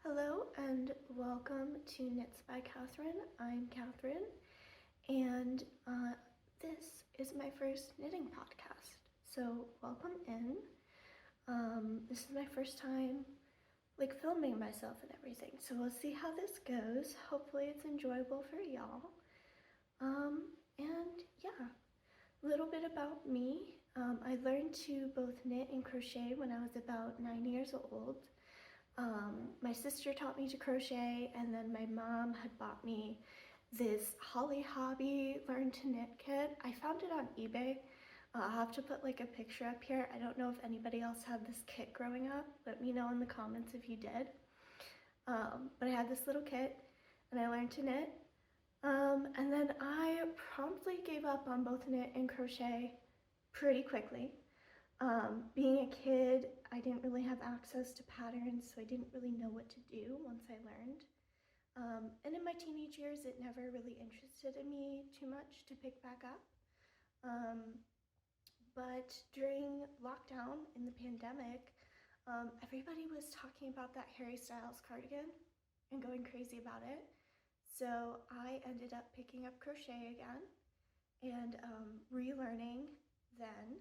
Hello and welcome to Knits by Catherine. I'm Catherine, and this is my first knitting podcast. So welcome in. This is my first time filming myself and everything. So we'll see how this goes. Hopefully it's enjoyable for y'all. And yeah, a little bit about me. I learned to both knit and crochet when I was about 9 years old. My sister taught me to crochet, and then my mom had bought me this Holly Hobby Learn to Knit kit. I found it on eBay. I'll have to put a picture up here. I don't know if anybody else had this kit growing up. Let me know in the comments if you did. But I had this little kit, and I learned to knit. And then I promptly gave up on both knit and crochet pretty quickly. Being a kid, I didn't really have access to patterns, so I didn't really know what to do once I learned. And in my teenage years, it never really interested in me too much to pick back up. But during lockdown in the pandemic, everybody was talking about that Harry Styles cardigan and going crazy about it. So I ended up picking up crochet again and relearning then.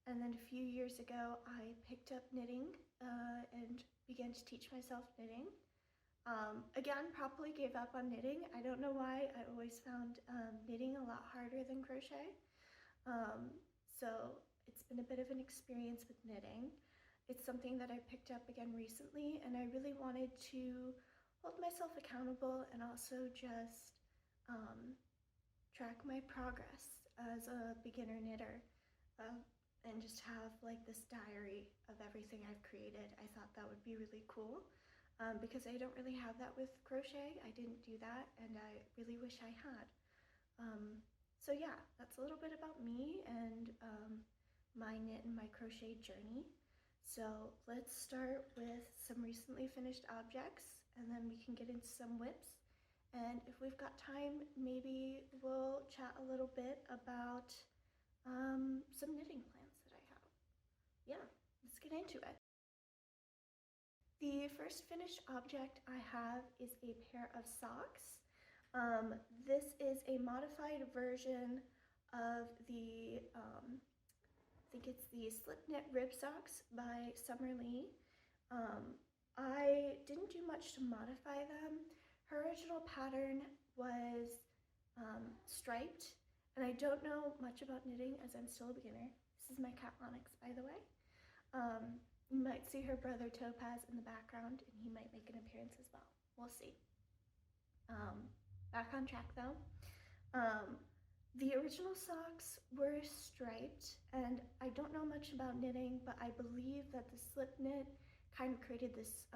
And then a few years ago, I picked up knitting and began to teach myself knitting. Again, probably gave up on knitting. I don't know why. I always found knitting a lot harder than crochet. So it's been a bit of an experience with knitting. It's something that I picked up again recently, and I really wanted to hold myself accountable and also just track my progress as a beginner knitter. And just have this diary of everything I've created. I thought that would be really cool because I don't really have that with crochet. I didn't do that, and I really wish I had. So yeah, that's a little bit about me and my knit and my crochet journey. So let's start with some recently finished objects, and then we can get into some whips. And if we've got time, maybe we'll chat a little bit about some knitting plans that I have. Yeah, let's get into it. The first finished object I have is a pair of socks. This is a modified version of the, I think it's the Slip Knit Rib Socks by Summer Lee. I didn't do much to modify them. Her original pattern was striped, and I don't know much about knitting as I'm still a beginner. This is my cat Onyx, by the way. You might see her brother Topaz in the background, and he might make an appearance as well. We'll see. Back on track though. The original socks were striped, and I don't know much about knitting, but I believe that the slip knit kind of created this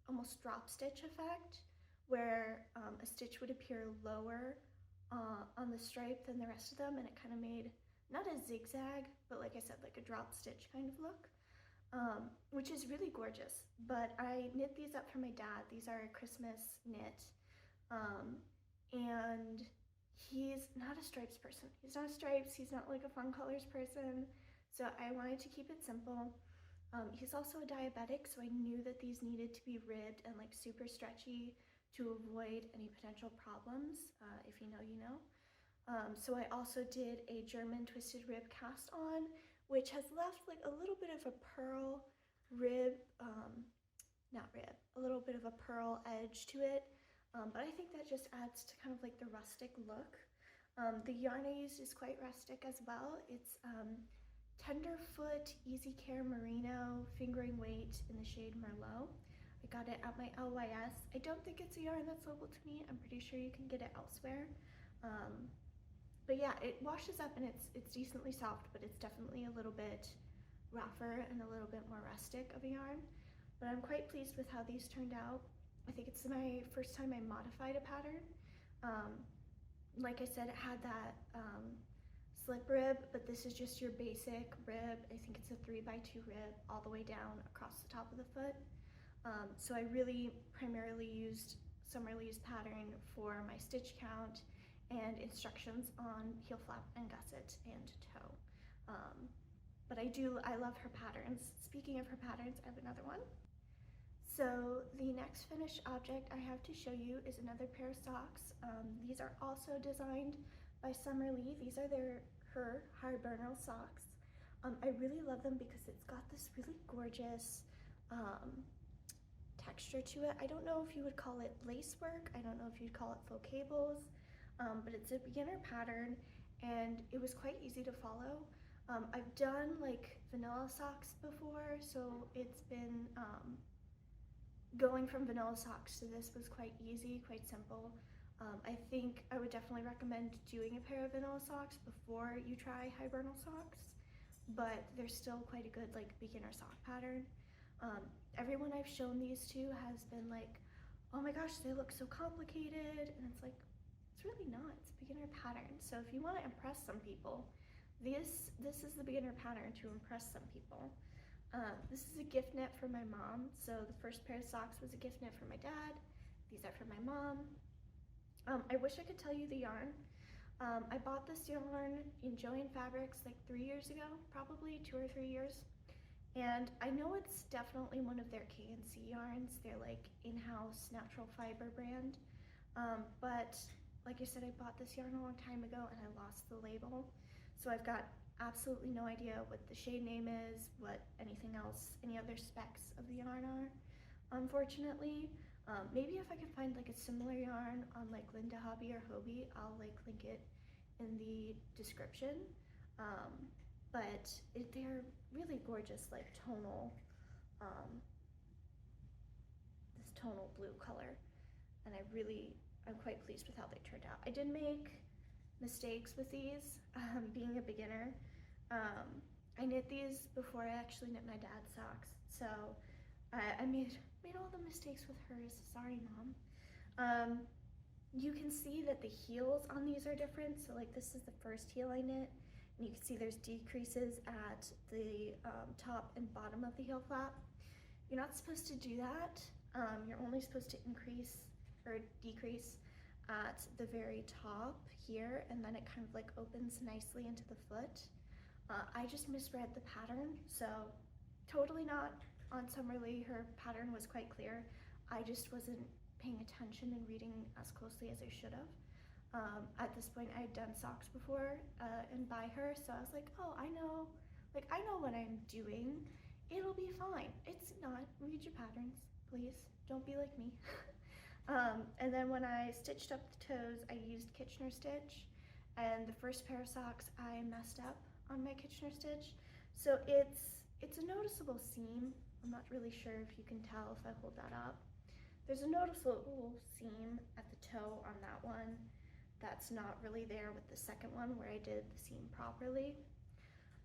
almost drop stitch effect, where a stitch would appear lower on the stripe than the rest of them, and it kind of made not a zigzag, but like I said, like a drop stitch kind of look, which is really gorgeous. But I knit these up for my dad. These are a Christmas knit, and he's not a stripes person. He's not stripes, he's not like a fun colors person, so I wanted to keep it simple. He's also a diabetic, so I knew that these needed to be ribbed and super stretchy to avoid any potential problems. If you know, you know. So I also did a German twisted rib cast on, which has left a little bit of a pearl rib, a little bit of a pearl edge to it, but I think that just adds to kind of the rustic look. The yarn I used is quite rustic as well. It's Tenderfoot Easy Care Merino fingering weight in the shade Merlot. I got it at my LYS. I don't think it's a yarn that's local to me. I'm pretty sure you can get it elsewhere. But yeah, it washes up and it's decently soft, but it's definitely a little bit rougher and a little bit more rustic of a yarn. But I'm quite pleased with how these turned out. I think it's my first time I modified a pattern. Like I said, it had that slip rib, but this is just your basic rib. I think it's a 3x2 rib all the way down across the top of the foot. So I really primarily used Summer Lee's pattern for my stitch count and instructions on heel flap and gusset and toe. But I love her patterns. Speaking of her patterns, I have another one. So the next finished object I have to show you is another pair of socks. These are also designed by Summer Lee. These are her Hibernal socks. I really love them because it's got this really gorgeous texture to it. I don't know if you would call it lace work. I don't know if you'd call it faux cables, but it's a beginner pattern and it was quite easy to follow. I've done like vanilla socks before, so it's been going from vanilla socks to this was quite easy, quite simple. I think I would definitely recommend doing a pair of vanilla socks before you try hibernal socks, but they're still quite a good like beginner sock pattern. Everyone I've shown these to has been like, oh my gosh, they look so complicated, and it's like, it's really not, it's a beginner pattern. So if you want to impress some people, this is the beginner pattern to impress some people. This is a gift knit for my mom. So the first pair of socks was a gift knit for my dad. These are for my mom. I wish I could tell you the yarn. I bought this yarn in Joann Fabrics like 3 years ago, probably 2 or 3 years. And I know it's definitely one of their K&C yarns. They're like in-house natural fiber brand. But like I said, I bought this yarn a long time ago and I lost the label. So I've got absolutely no idea what the shade name is, what anything else, any other specs of the yarn are, unfortunately. Maybe if I can find like a similar yarn on like Linda Hobby or Hobie, I'll like link it in the description. But they're really gorgeous, like tonal, this tonal blue color. And I'm quite pleased with how they turned out. I did make mistakes with these, being a beginner. I knit these before I actually knit my dad's socks, so I made all the mistakes with hers. Sorry, Mom. You can see that the heels on these are different. So like this is the first heel I knit, and you can see there's decreases at the top and bottom of the heel flap. You're not supposed to do that. You're only supposed to increase or decrease at the very top here, and then it kind of like opens nicely into the foot. I just misread the pattern, so totally not on Summer Lee. Her pattern was quite clear. I just wasn't paying attention and reading as closely as I should have. At this point, I had done socks before and by her, so I was like, oh, I know what I'm doing. It'll be fine. It's not. Read your patterns, please. Don't be like me. And then when I stitched up the toes, I used Kitchener stitch, and the first pair of socks I messed up on my Kitchener stitch. So it's a noticeable seam. I'm not really sure if you can tell if I hold that up. There's a noticeable seam at the toe on that one that's not really there with the second one where I did the seam properly.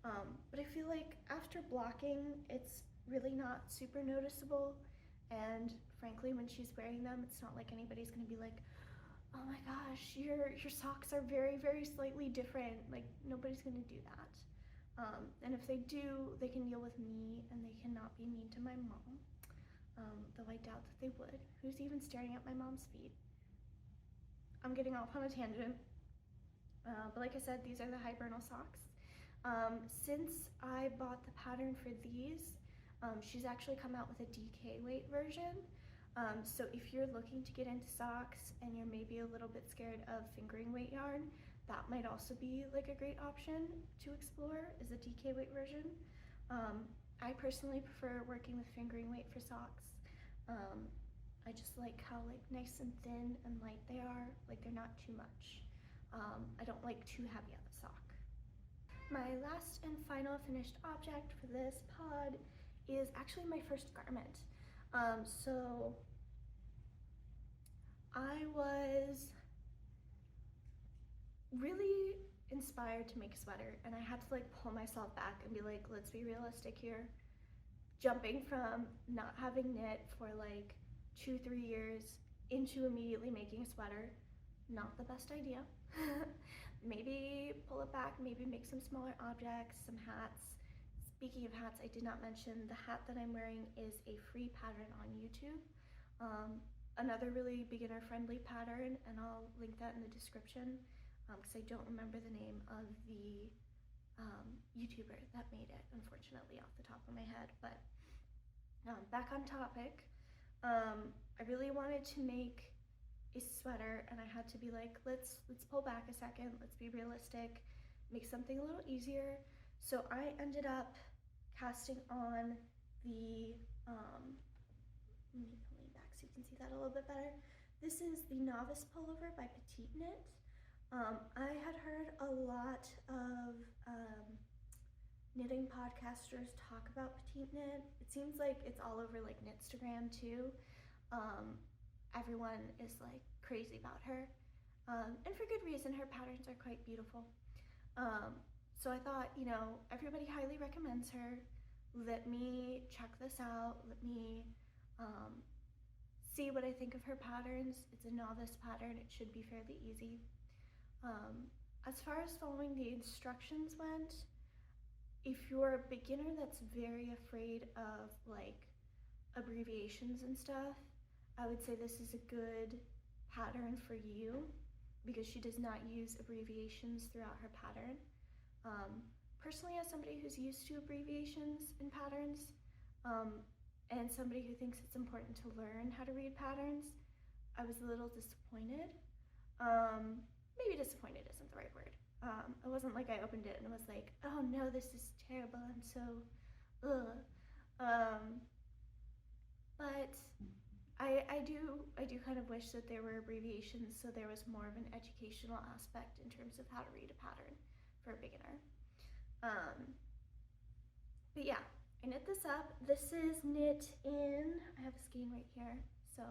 But I feel like after blocking, it's really not super noticeable, and frankly, when she's wearing them, it's not like anybody's gonna be like, oh my gosh, your socks are very, very slightly different. Like, nobody's gonna do that. And if they do, they can deal with me and they cannot be mean to my mom, though I doubt that they would. Who's even staring at my mom's feet? I'm getting off on a tangent. But like I said, these are the hibernal socks. Since I bought the pattern for these, she's actually come out with a DK weight version. So if you're looking to get into socks and you're maybe a little bit scared of fingering weight yarn, that might also be like a great option to explore, is a DK weight version. I personally prefer working with fingering weight for socks. I just like how like nice and thin and light they are, like they're not too much. I don't like too heavy of a sock. My last and final finished object for this pod is actually my first garment. So I was really inspired to make a sweater, and I had to like pull myself back and be like, let's be realistic here. Jumping from not having knit for like 2-3 years into immediately making a sweater, not the best idea. Maybe pull it back, maybe make some smaller objects, some hats. Speaking of hats, I did not mention the hat that I'm wearing is a free pattern on YouTube. Another really beginner friendly pattern, and I'll link that in the description because I don't remember the name of the YouTuber that made it, unfortunately, off the top of my head. But back on topic, I really wanted to make a sweater, and I had to be like, let's pull back a second, let's be realistic, make something a little easier. So I ended up casting on the, let me lean back so you can see that a little bit better. This is the Novice Pullover by Petite Knit. I had heard a lot of knitting podcasters talk about Petite Knit. It seems like it's all over like Knitstagram too. Everyone is like crazy about her, and for good reason. Her patterns are quite beautiful. So I thought, you know, everybody highly recommends her. Let me check this out. Let me see what I think of her patterns. It's a novice pattern. It should be fairly easy. As far as following the instructions went, if you're a beginner that's very afraid of like abbreviations and stuff, I would say this is a good pattern for you because she does not use abbreviations throughout her pattern. Personally, as somebody who's used to abbreviations in patterns, and somebody who thinks it's important to learn how to read patterns, I was a little disappointed. Maybe disappointed isn't the right word. It wasn't like I opened it and was like, oh no, this is terrible, I'm so, but I do kind of wish that there were abbreviations so there was more of an educational aspect in terms of how to read a pattern for a beginner. But yeah, I knit this up. This is knit in, I have a skein right here, so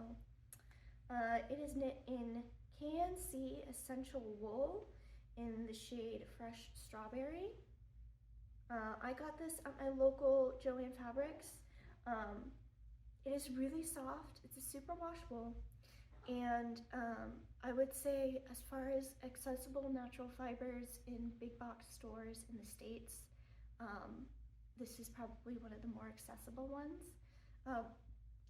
it is knit in KNC Essential Wool in the shade Fresh Strawberry. I got this at my local Joann Fabrics. It is really soft. It's a super washable, and I would say as far as accessible natural fibers in big box stores in the States, this is probably one of the more accessible ones.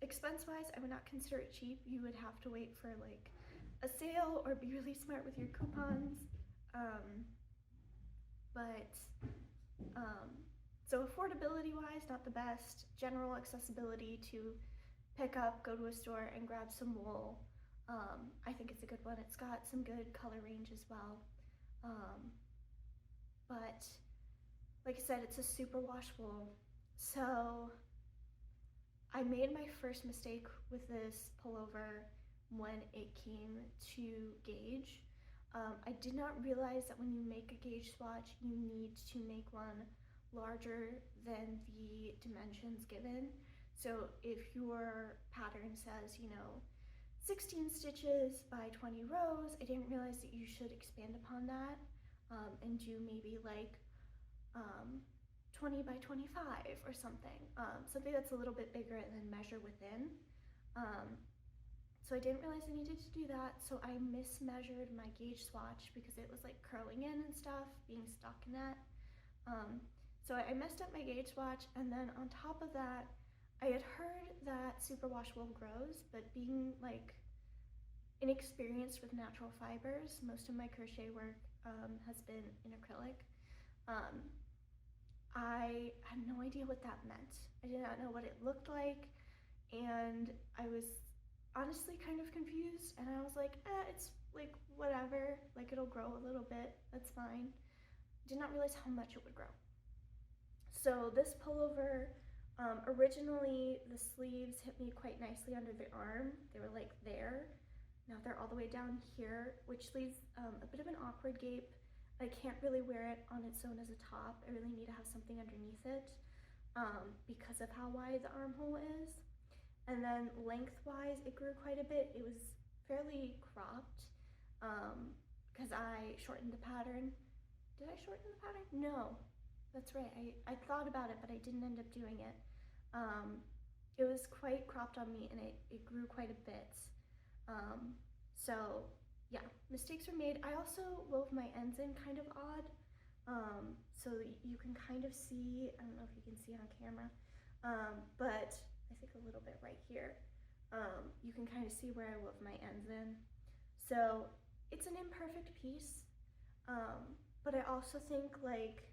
Expense-wise, I would not consider it cheap. You would have to wait for like a sale or be really smart with your coupons. So affordability-wise, not the best. General accessibility to pick up, go to a store and grab some wool. I think it's a good one. It's got some good color range as well. But like I said, it's a super wash wool. So I made my first mistake with this pullover when it came to gauge. I did not realize that when you make a gauge swatch, you need to make one larger than the dimensions given. So if your pattern says, you know, 16 stitches by 20 rows, I didn't realize that you should expand upon that and do maybe like 20 by 25 or something. Something that's a little bit bigger and then measure within. So I didn't realize I needed to do that, so I mismeasured my gauge swatch because it was like curling in and stuff, being stuck in that. So I messed up my gauge swatch, and then on top of that, I had heard that superwash wool grows, but being like inexperienced with natural fibers, most of my crochet work has been in acrylic. I had no idea what that meant. I did not know what it looked like, and I was honestly kind of confused, and I was like, it's like whatever, like it'll grow a little bit, that's fine. Did not realize how much it would grow. So this pullover, originally the sleeves hit me quite nicely under the arm. They were like there. Now they're all the way down here, which leaves a bit of an awkward gape. I can't really wear it on its own as a top. I really need to have something underneath it because of how wide the armhole is. And then lengthwise, it grew quite a bit. It was fairly cropped because I shortened the pattern. Did I shorten the pattern? No, that's right. I thought about it, but I didn't end up doing it. It was quite cropped on me, and it grew quite a bit. So yeah, mistakes were made. I also wove my ends in kind of odd, so you can kind of see, I don't know if you can see on camera, but I think a little bit right here. You can kind of see where I wove my ends in. So it's an imperfect piece, but I also think like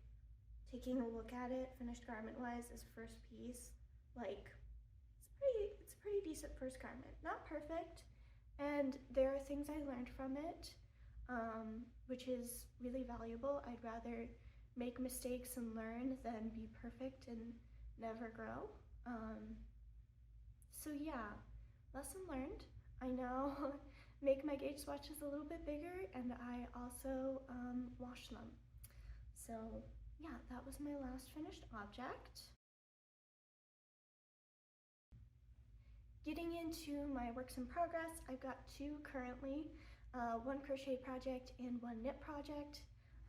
taking a look at it finished garment wise as first piece, like it's pretty decent first garment. Not perfect, and there are things I learned from it, which is really valuable. I'd rather make mistakes and learn than be perfect and never grow. So yeah, lesson learned. I now make my gauge swatches a little bit bigger, and I also wash them. So yeah, that was my last finished object. Getting into my works in progress, I've got two currently, one crochet project and one knit project.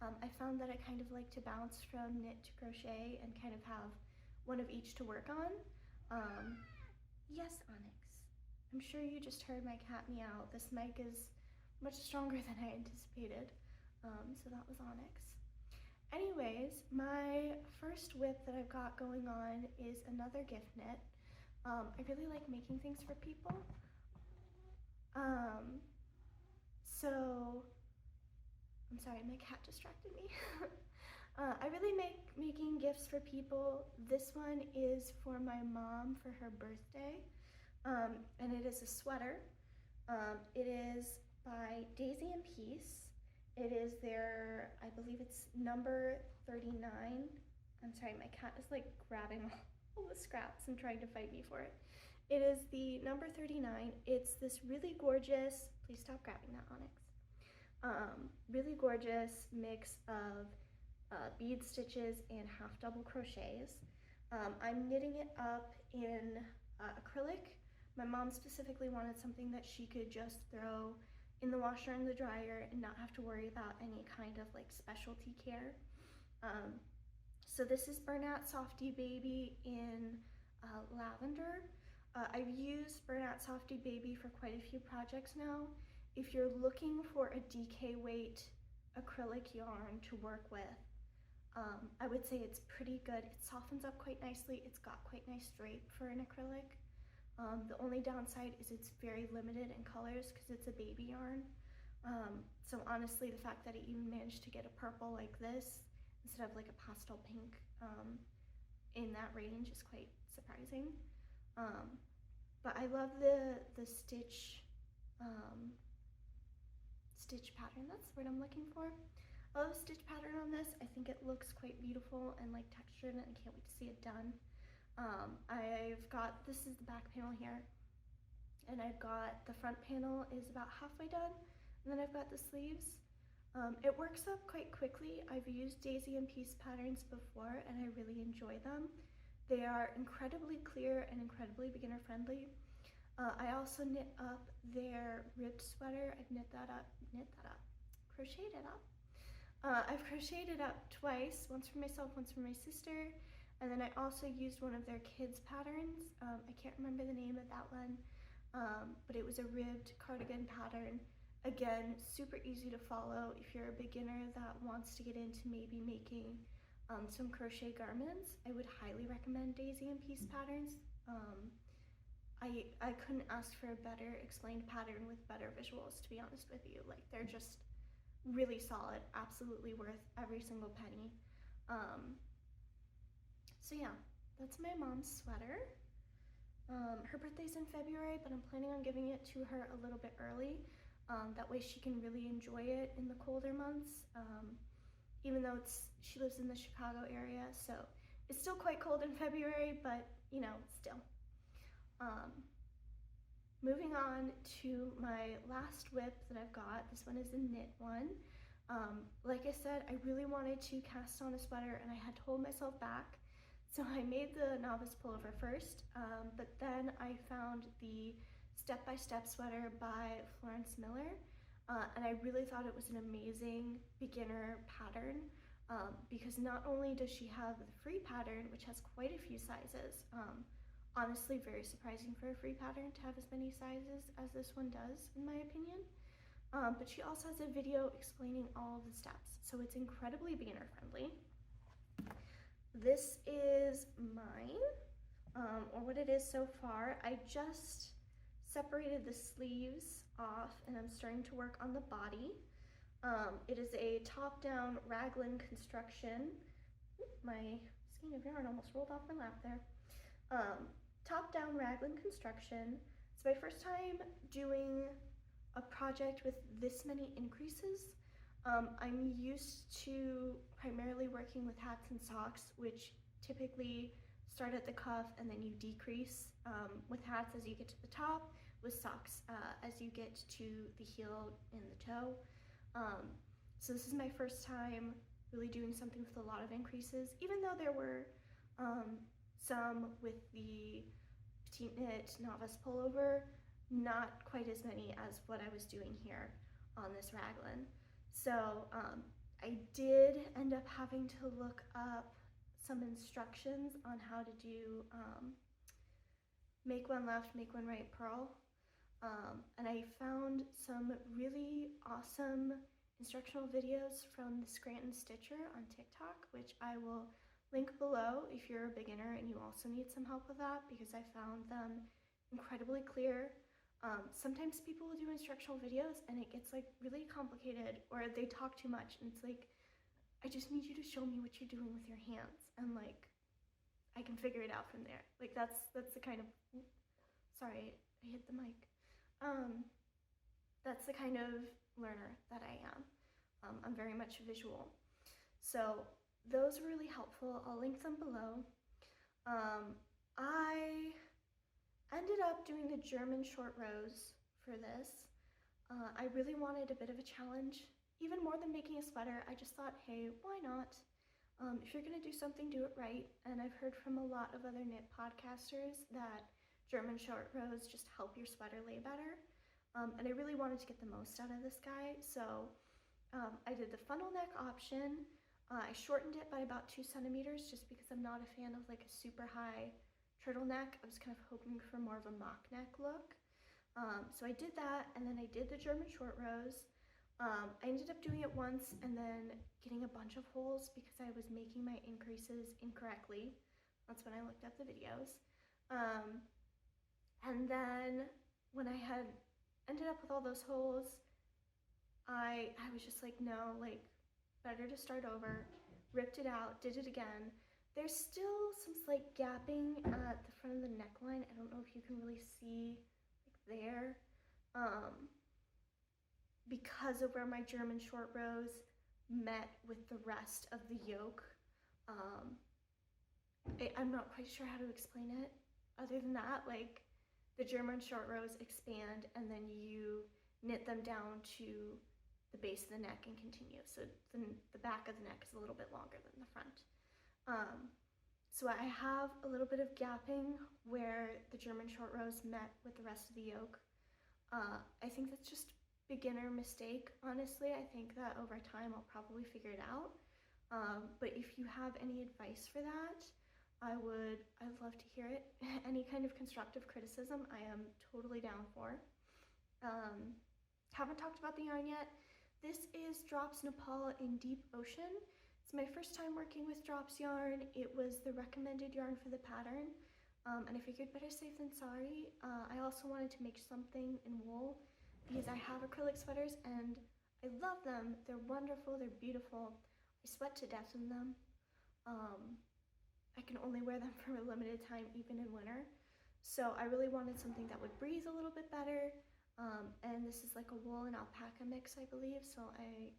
I found that I kind of like to bounce from knit to crochet and kind of have one of each to work on. Yes, Onyx. I'm sure you just heard my cat meow. This mic is much stronger than I anticipated, so that was Onyx. Anyways, my first whip that I've got going on is another gift knit. I really like making things for people. So, I'm sorry, my cat distracted me. I really like making gifts for people. This one is for my mom for her birthday, and it is a sweater. It is by Daisy and Peace. It is their, I believe it's number 39. I'm sorry, my cat is like grabbing all the scraps and trying to fight me for it. It is the number 39. It's this really gorgeous, please stop grabbing that, Onyx. Really gorgeous mix of bead stitches and half double crochets. I'm knitting it up in acrylic. My mom specifically wanted something that she could just throw in the washer and the dryer and not have to worry about any kind of like specialty care. So this is Bernat Softee Baby in Lavender. I've used Bernat Softee Baby for quite a few projects now. If you're looking for a DK weight acrylic yarn to work with, I would say it's pretty good. It softens up quite nicely. It's got quite nice drape for an acrylic. The only downside is it's very limited in colors because it's a baby yarn. So honestly, the fact that it even managed to get a purple like this instead of like a pastel pink in that range is quite surprising. But I love the stitch pattern. That's the word I'm looking for. I love the stitch pattern on this. I think it looks quite beautiful and like textured, and I can't wait to see it done. I've got, this is the back panel here, and I've got the front panel is about halfway done, and then I've got the sleeves. It works up quite quickly. I've used Daisy and Peace patterns before, and I really enjoy them. They are incredibly clear and incredibly beginner friendly. I also knit up their ribbed sweater. I've crocheted it up. I've crocheted it up twice, once for myself, once for my sister, and then I also used one of their kids patterns. I can't remember the name of that one, but it was a ribbed cardigan pattern. Again, super easy to follow if you're a beginner that wants to get into maybe making some crochet garments. I would highly recommend Daisy and Peace patterns. I couldn't ask for a better explained pattern with better visuals, to be honest with you. Like, they're just really solid, absolutely worth every single penny. So yeah, that's my mom's sweater. Her birthday's in February, but I'm planning on giving it to her a little bit early. That way she can really enjoy it in the colder months. Even though she lives in the Chicago area, so it's still quite cold in February, but you know, still. Moving on to my last whip that I've got. This one is a knit one. Like I said, I really wanted to cast on a sweater, and I had to hold myself back. So I made the novice pullover first, but then I found the step-by-step sweater by Florence Miller, and I really thought it was an amazing beginner pattern, because not only does she have the free pattern, which has quite a few sizes, honestly very surprising for a free pattern to have as many sizes as this one does, in my opinion, but she also has a video explaining all of the steps, so it's incredibly beginner friendly. This is mine, or what it is so far. I just separated the sleeves off, and I'm starting to work on the body. It is a top-down raglan construction. My skein of yarn almost rolled off my lap there. top-down raglan construction. It's my first time doing a project with this many increases. I'm used to primarily working with hats and socks, which typically start at the cuff and then you decrease with hats as you get to the top, with socks as you get to the heel and the toe. So this is my first time really doing something with a lot of increases, even though there were some with the petite knit novice pullover, not quite as many as what I was doing here on this raglan. So I did end up having to look up some instructions on how to do make one left, make one right purl. And I found some really awesome instructional videos from the Scranton Stitcher on TikTok, which I will link below if you're a beginner and you also need some help with that, because I found them incredibly clear. Sometimes people will do instructional videos and it gets like really complicated, or they talk too much and it's like, I just need you to show me what you're doing with your hands, and like I can figure it out from there. Like that's the kind of, sorry, I hit the mic. That's the kind of learner that I am. I'm very much visual. So those were really helpful. I'll link them below. I ended up doing the German short rows for this. I really wanted a bit of a challenge. Even more than making a sweater, I just thought, hey, why not? If you're gonna do something, do it right. And I've heard from a lot of other knit podcasters that German short rows just help your sweater lay better. And I really wanted to get the most out of this guy, so I did the funnel neck option. I shortened it by about 2 centimeters just because I'm not a fan of like a super high turtleneck. I was kind of hoping for more of a mock neck look. So I did that, and then I did the German short rows. I ended up doing it once and then getting a bunch of holes because I was making my increases incorrectly. That's when I looked up the videos. And then when I had ended up with all those holes, I was just like, no, like better to start over. Ripped it out, did it again. There's still some slight gapping at the front of the neckline. I don't know if you can really see like there, because of where my German short rows met with the rest of the yoke. I'm not quite sure how to explain it other than that. Like, the German short rows expand and then you knit them down to the base of the neck and continue. So the back of the neck is a little bit longer than the front. So I have a little bit of gapping where the German short rows met with the rest of the yoke. I think that's just beginner mistake, honestly. I think that over time I'll probably figure it out. But if you have any advice for that, I'd love to hear it. Any kind of constructive criticism, I am totally down for. Haven't talked about the yarn yet. This is Drops Nepal in Deep Ocean. It's my first time working with Drops yarn. It was the recommended yarn for the pattern, and I figured better safe than sorry. I also wanted to make something in wool because I have acrylic sweaters and I love them. They're wonderful, they're beautiful. I sweat to death in them. I can only wear them for a limited time, even in winter. So I really wanted something that would breathe a little bit better. And this is like a wool and alpaca mix, I believe. So and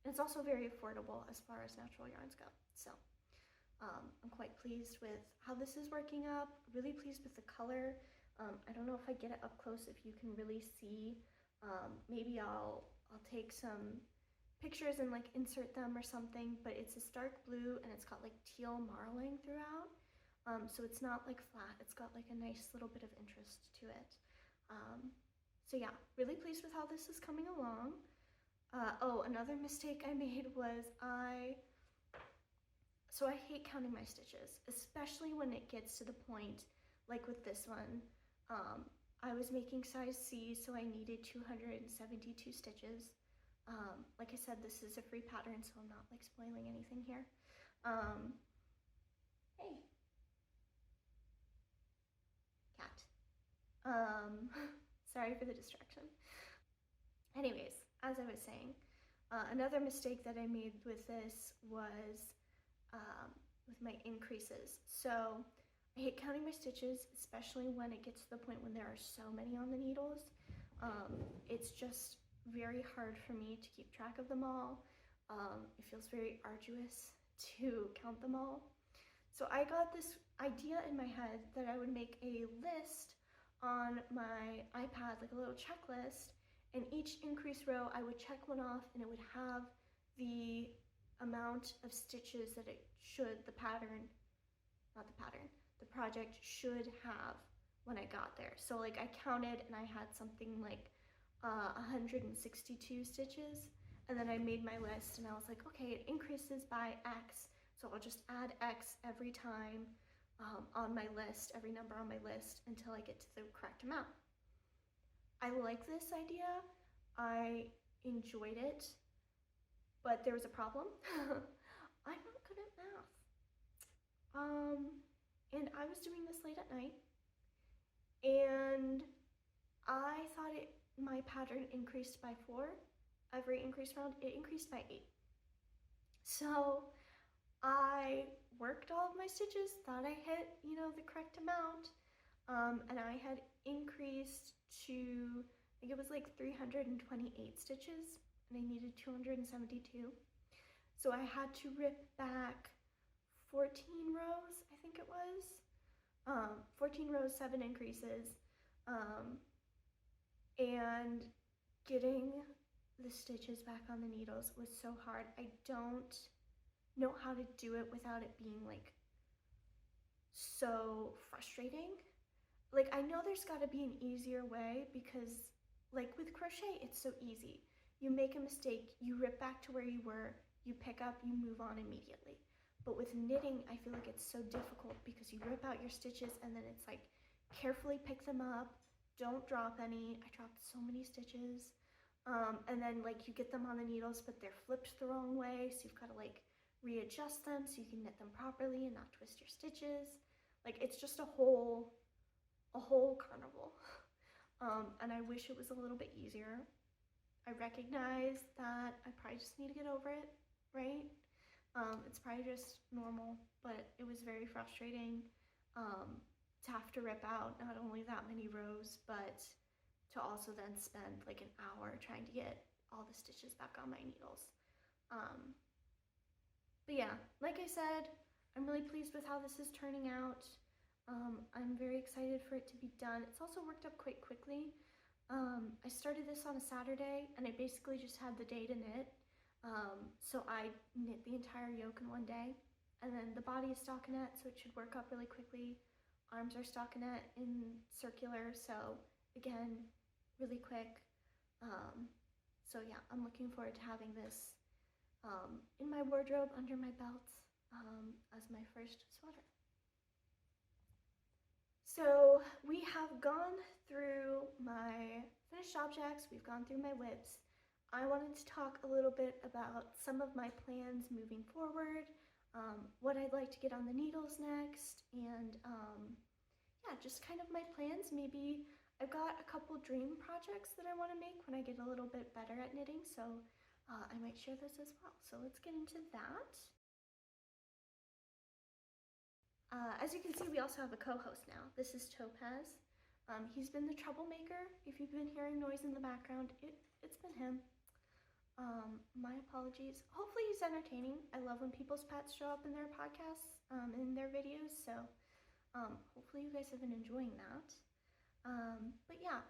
it's also very affordable as far as natural yarns go. So I'm quite pleased with how this is working up. Really pleased with the color. I don't know if I get it up close, if you can really see. Maybe I'll take some pictures and like insert them or something, but it's a stark blue and it's got like teal marling throughout, so it's not like flat. It's got like a nice little bit of interest to it. So yeah, really pleased with how this is coming along. Oh, another mistake I made was I hate counting my stitches, especially when it gets to the point like with this one. I was making size C, so I needed 272 stitches. Like I said, this is a free pattern, so I'm not like spoiling anything here. Hey, cat. Sorry for the distraction. Anyways, as I was saying, another mistake that I made with this was with my increases. So I hate counting my stitches, especially when it gets to the point when there are so many on the needles. It's just very hard for me to keep track of them all. It feels very arduous to count them all. So I got this idea in my head that I would make a list on my iPad, like a little checklist, and each increase row I would check one off and it would have the amount of stitches that it should, the project should have when I got there. So like I counted and I had something like 162 stitches, and then I made my list and I was like, okay, it increases by X, so I'll just add X every time on my list, every number on my list, until I get to the correct amount. I like this idea. I enjoyed it, but there was a problem. I'm not good at math. And I was doing this late at night, and I thought my pattern increased by 4 every increase round. It increased by 8. So I worked all of my stitches, thought I hit, the correct amount, and I had increased to, I think it was like 328 stitches, and I needed 272. So I had to rip back 14 rows, I think it was, 14 rows, 7 increases, and getting the stitches back on the needles was so hard. I don't know how to do it without it being like so frustrating. Like, I know there's got to be an easier way, because like with crochet, it's so easy. You make a mistake, you rip back to where you were, you pick up, you move on immediately. But with knitting, I feel like it's so difficult, because you rip out your stitches and then it's like, carefully pick them up, don't drop any. I dropped so many stitches. And then like you get them on the needles, but they're flipped the wrong way, so you've got to like readjust them so you can knit them properly and not twist your stitches. Like, it's just a whole carnival. And I wish it was a little bit easier. I recognize that I probably just need to get over it, right? It's probably just normal, but it was very frustrating to have to rip out not only that many rows, but to also then spend like an hour trying to get all the stitches back on my needles. But yeah, like I said, I'm really pleased with how this is turning out. I'm very excited for it to be done. It's also worked up quite quickly. I started this on a Saturday, and I basically just had the day to knit. So I knit the entire yoke in one day, and then the body is stockinette, so it should work up really quickly. Arms are stockinette in circular, so again, really quick. So yeah, I'm looking forward to having this in my wardrobe under my belt as my first sweater. So we have gone through my finished objects, we've gone through my WIPs. I wanted to talk a little bit about some of my plans moving forward, what I'd like to get on the needles next, and yeah, just kind of my plans. Maybe I've got a couple dream projects that I want to make when I get a little bit better at knitting, so I might share those as well. So let's get into that. As you can see, we also have a co-host now. This is Topaz. He's been the troublemaker. If you've been hearing noise in the background, it's been him. My apologies. Hopefully he's entertaining. I love when people's pets show up in their podcasts, in their videos, so hopefully you guys have been enjoying that. But yeah,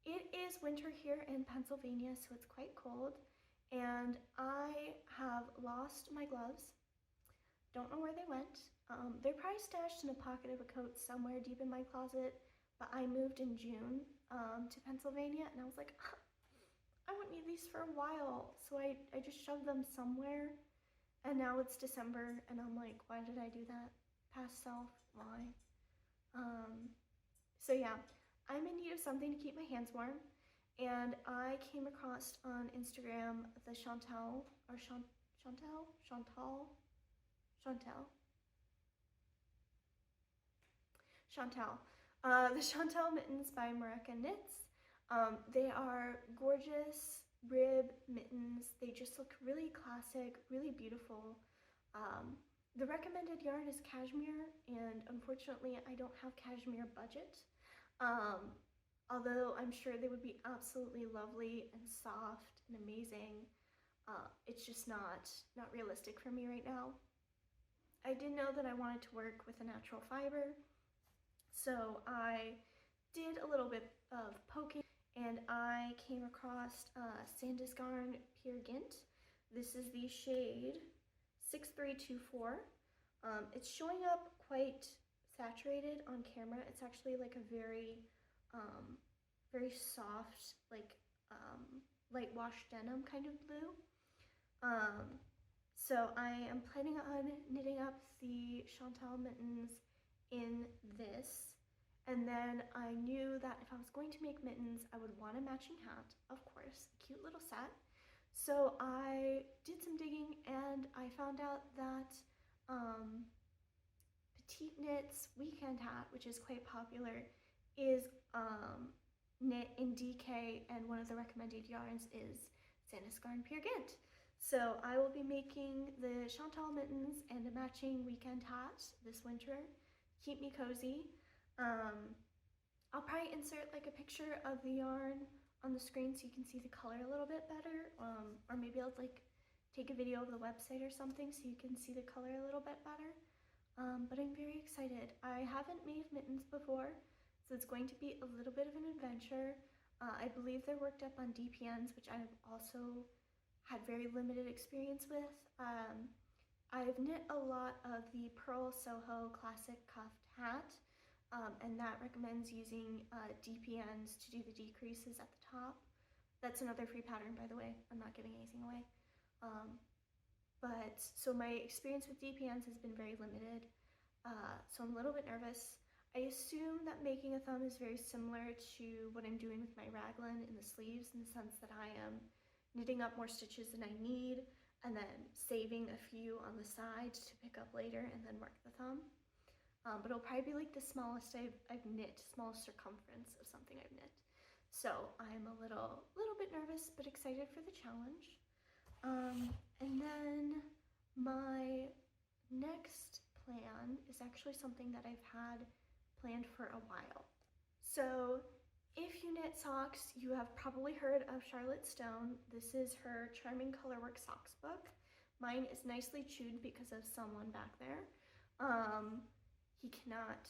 it is winter here in Pennsylvania, so it's quite cold, and I have lost my gloves. Don't know where they went. They're probably stashed in a pocket of a coat somewhere deep in my closet, but I moved in June to Pennsylvania, and I was like, I won't need these for a while, so I just shoved them somewhere, and now it's December, and I'm like, why did I do that? Past self, why? So yeah, I'm in need of something to keep my hands warm, and I came across on Instagram the Chantal, the Chantal mittens by Mareka Knits. They are gorgeous rib mittens. They just look really classic, really beautiful. The recommended yarn is cashmere, and unfortunately I don't have cashmere budget. Although I'm sure they would be absolutely lovely and soft and amazing. It's just not realistic for me right now. I did know that I wanted to work with a natural fiber, so I did a little bit of poking, and I came across Sandnes Garn Pure Gynt. This is the shade 6324. It's showing up quite saturated on camera. It's actually like a very very soft, like light wash denim kind of blue. So I am planning on knitting up the Chantal mittens in this, and then I knew that if I was going to make mittens, I would want a matching hat, of course, a cute little set. So I did some digging, and I found out that Petite Knit's weekend hat, which is quite popular, is knit in DK, and one of the recommended yarns is Sandnes Garn Pure Gynt. So I will be making the Chantal mittens and a matching weekend hat this winter. Keep me cozy. I'll probably insert like a picture of the yarn on the screen so you can see the color a little bit better, or maybe I'll like take a video of the website or something so you can see the color a little bit better. But I'm very excited. I haven't made mittens before, so it's going to be a little bit of an adventure. I believe they're worked up on DPNs, which I've also had very limited experience with. I've knit a lot of the Pearl Soho Classic Cuffed Hat, and that recommends using DPNs to do the decreases at the top. That's another free pattern, by the way. I'm not giving anything away. So my experience with DPNs has been very limited, so I'm a little bit nervous. I assume that making a thumb is very similar to what I'm doing with my raglan in the sleeves, in the sense that I am knitting up more stitches than I need, and then saving a few on the sides to pick up later and then work the thumb. But it'll probably be like the smallest I've knit, smallest circumference of something I've knit. So I'm a little bit nervous, but excited for the challenge. And then my next plan is actually something that I've had planned for a while. So if you knit socks, you have probably heard of Charlotte Stone. This is her Charming Colorwork Socks book. Mine is nicely chewed because of someone back there. He cannot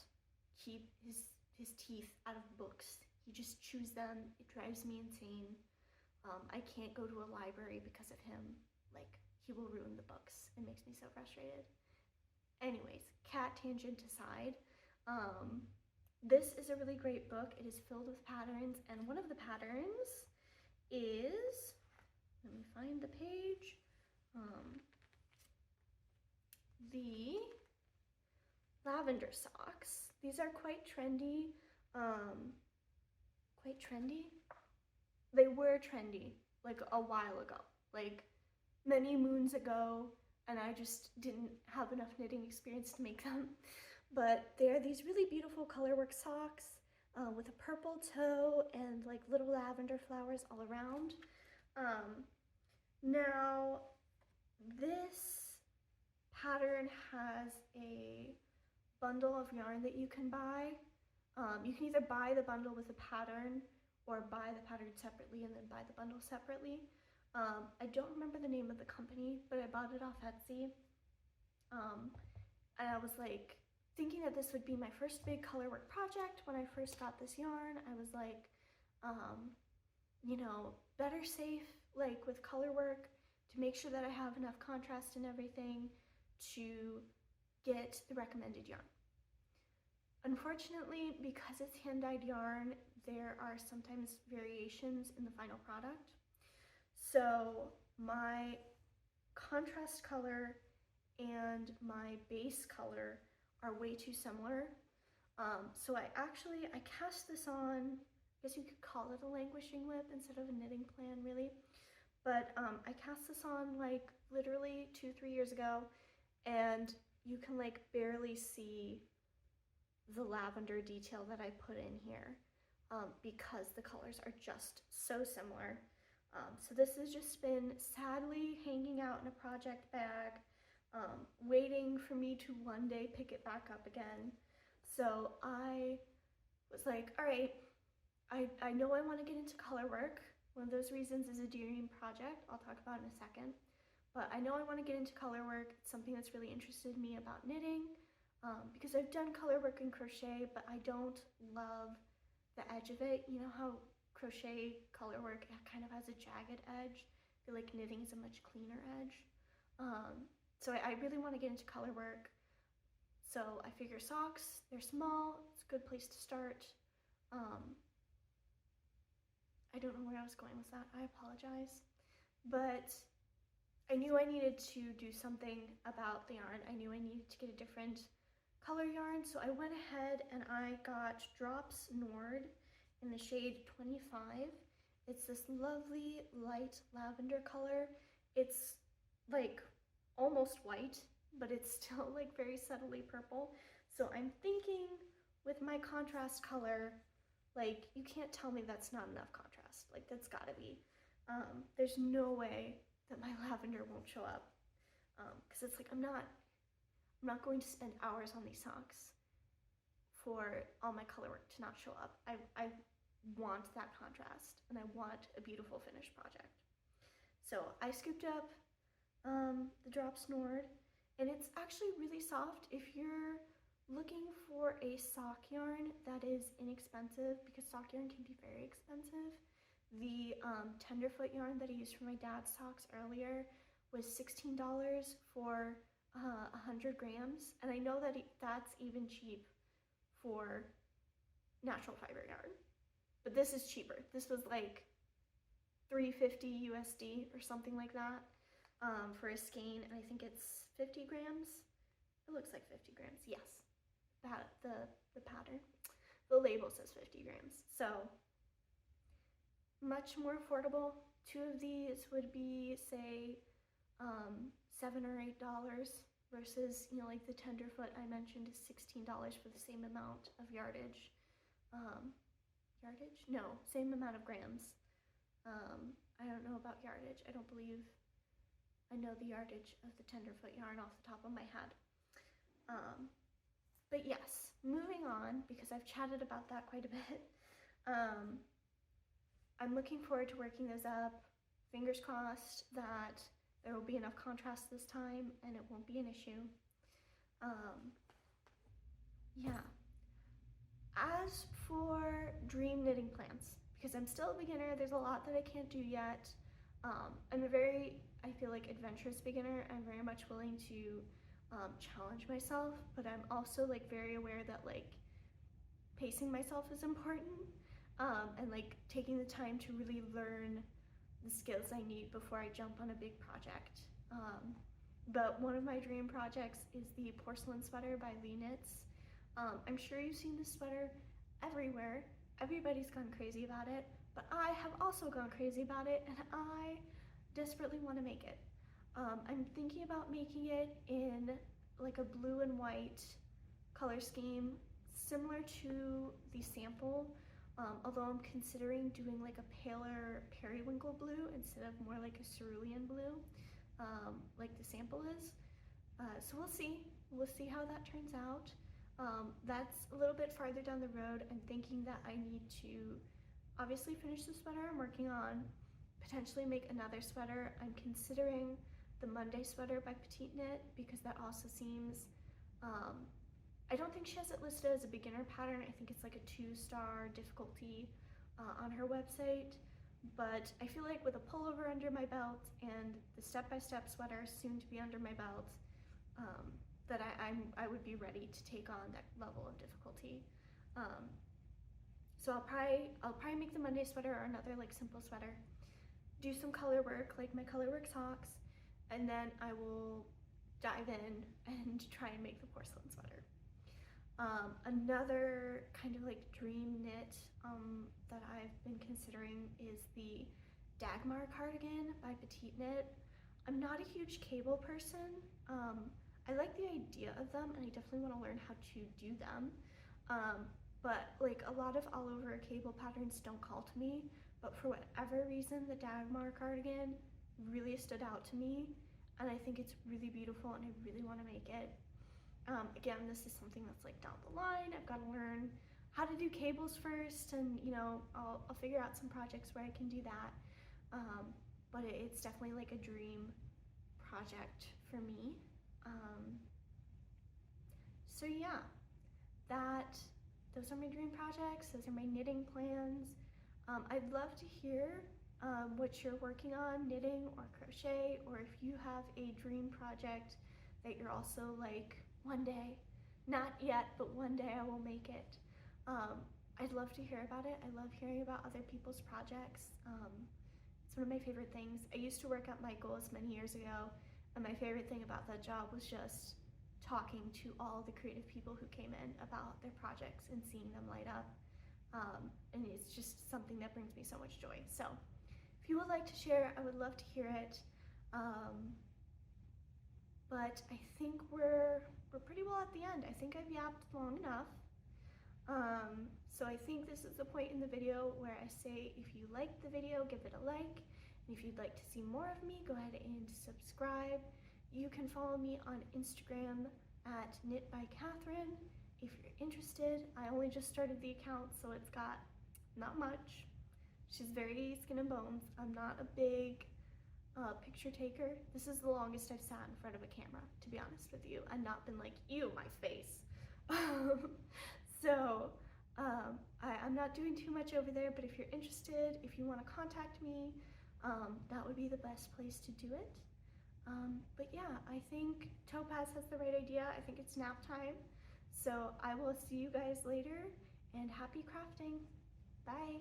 keep his teeth out of books. He just chews them. It drives me insane. I can't go to a library because of him. Like, he will ruin the books. It makes me so frustrated. Anyways, cat tangent aside, this is a really great book. It is filled with patterns, and one of the patterns is, let me find the page, the lavender socks. These are quite trendy. Quite trendy? They were trendy like a while ago, like many moons ago, and I just didn't have enough knitting experience to make them. But they're these really beautiful colorwork socks with a purple toe and like little lavender flowers all around. Now, this pattern has a bundle of yarn that you can buy. You can either buy the bundle with a pattern or buy the pattern separately and then buy the bundle separately. I don't remember the name of the company, but I bought it off Etsy. And I was like thinking that this would be my first big colorwork project. When I first got this yarn, I was like, you know, better safe, like with colorwork, to make sure that I have enough contrast and everything to get the recommended yarn. Unfortunately, because it's hand-dyed yarn, there are sometimes variations in the final product. So my contrast color and my base color are way too similar. So I cast this on, I guess you could call it a languishing whip instead of a knitting plan, really. But I cast this on like literally 2-3 years ago, and you can like barely see the lavender detail that I put in here because the colors are just so similar. So this has just been sadly hanging out in a project bag waiting for me to one day pick it back up again. So I was like, all right, I know I want to get into color work. One of those reasons is a dream project I'll talk about in a second. But I know I want to get into color work. It's something that's really interested me about knitting, because I've done color work in crochet, but I don't love the edge of it. You know how crochet color work kind of has a jagged edge? I feel like knitting is a much cleaner edge. So I really want to get into color work. So I figure socks, they're small, it's a good place to start. I don't know where I was going with that, I apologize. But I knew I needed to do something about the yarn. I knew I needed to get a different color yarn, so I went ahead and I got Drops Nord in the shade 25. It's this lovely light lavender color. It's like almost white, but it's still like very subtly purple. So I'm thinking with my contrast color, like you can't tell me that's not enough contrast. Like that's gotta be. There's no way that my lavender won't show up, because it's like I'm not going to spend hours on these socks for all my color work to not show up. I want that contrast and I want a beautiful finished project. So I scooped up the Drops Nord, and it's actually really soft. If you're looking for a sock yarn that is inexpensive, because sock yarn can be very expensive, the Tenderfoot yarn that I used for my dad's socks earlier was $16 for 100 grams, and I know that that's even cheap for natural fiber yarn, but this is cheaper. This was like $3.50 USD or something like that for a skein, and I think it's 50 grams. It looks like 50 grams, yes. The pattern, the label says 50 grams, so much more affordable. Two of these would be, say, $7 or $8 versus, you know, like the Tenderfoot I mentioned is $16 for the same amount of yardage. Yardage? No, same amount of grams. I don't know about yardage. I don't believe I know the yardage of the Tenderfoot yarn off the top of my head. But yes, moving on, because I've chatted about that quite a bit. I'm looking forward to working those up. Fingers crossed that there will be enough contrast this time and it won't be an issue. Yeah. As for dream knitting plans, because I'm still a beginner, there's a lot that I can't do yet. I'm a very, I feel like, adventurous beginner. I'm very much willing to challenge myself, but I'm also like very aware that like pacing myself is important, and like taking the time to really learn the skills I need before I jump on a big project. But one of my dream projects is the porcelain sweater by Lee Knits. I'm sure you've seen this sweater everywhere. Everybody's gone crazy about it, but I have also gone crazy about it, and I desperately want to make it. I'm thinking about making it in like a blue and white color scheme, similar to the sample, although I'm considering doing like a paler periwinkle blue instead of more like a cerulean blue, like the sample is. So we'll see. We'll see how that turns out. That's a little bit farther down the road. I'm thinking that I need to obviously finish the sweater I'm working on, potentially make another sweater. I'm considering the Monday sweater by Petite Knit because that also seems, I don't think she has it listed as a beginner pattern. I think it's like a 2-star difficulty on her website, but I feel like with a pullover under my belt and the step-by-step sweater soon to be under my belt, that I would be ready to take on that level of difficulty. So I'll probably make the Monday sweater or another like simple sweater, do some color work like my color work socks, and then I will dive in and try and make the porcelain sweater. Another kind of like dream knit that I've been considering is the Dagmar cardigan by Petite Knit. I'm not a huge cable person. I like the idea of them and I definitely want to learn how to do them. But like a lot of all over cable patterns don't call to me, but for whatever reason the Dagmar cardigan really stood out to me, and I think it's really beautiful, and I really want to make it. Again, this is something that's like down the line. I've got to learn how to do cables first, and you know, I'll figure out some projects where I can do that. But it's definitely like a dream project for me. So yeah, those are my dream projects. Those are my knitting plans. I'd love to hear what you're working on, knitting or crochet, or if you have a dream project that you're also like, one day, not yet, but one day I will make it. I'd love to hear about it. I love hearing about other people's projects. It's one of my favorite things. I used to work at Michael's many years ago, and my favorite thing about that job was just talking to all the creative people who came in about their projects and seeing them light up. And it's just something that brings me so much joy. So if you would like to share, I would love to hear it. But I think we're pretty well at the end. I think I've yapped long enough. So I think this is the point in the video where I say, if you liked the video, give it a like. And if you'd like to see more of me, go ahead and subscribe. You can follow me on Instagram at knitbycatherine if you're interested. I only just started the account, so it's got not much. She's very skin and bones. I'm not a big picture taker. This is the longest I've sat in front of a camera, to be honest with you, and not been like, ew, my face. So I'm not doing too much over there, but if you're interested, if you want to contact me, that would be the best place to do it. But yeah, I think Topaz has the right idea. I think it's nap time. So I will see you guys later, and happy crafting. Bye.